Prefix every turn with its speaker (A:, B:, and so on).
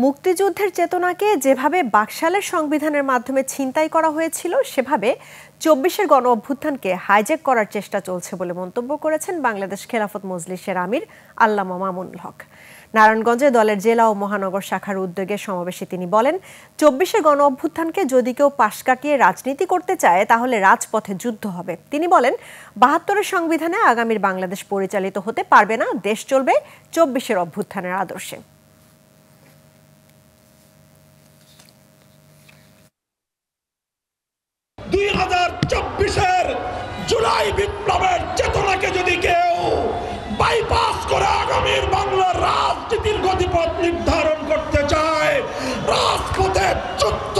A: মুক্তিযুদ্ধের চেতনাকে যেভাবে বাকশালের সংবিধানের মাধ্যমে ছিনতাই করা হয়েছিল, সেভাবে ২৪-এর গণ অভ্যুত্থানকে হাইজ্যাক করার চেষ্টা চলছে বলে মন্তব্য করেছেন বাংলাদেশ খেলাফত মজলিসের আমির আল্লামা মামুনুল হক। নারায়ণগঞ্জে দলের জেলা ও মহানগর শাখার উদ্যোগে সমাবেশে তিনি বলেন, ২৪-এর গণ অভ্যুত্থানকে যদি কেউ পাশ কাটিয়ে রাজনীতি করতে চায় তাহলে রাজপথে যুদ্ধ হবে। তিনি বলেন, ৭২-এর সংবিধানে আগামীর বাংলাদেশ পরিচালিত হতে পারবে না, দেশ চলবে ২৪-এর অভ্যুত্থানের আদর্শে।
B: জুলাই বিপ্লবের চেতনাকে যদি কেউ বাইপাস করে আগামীর বাংলার রাজনীতির গতিপথ নির্ধারণ করতে চায়, রাজপথে যুদ্ধ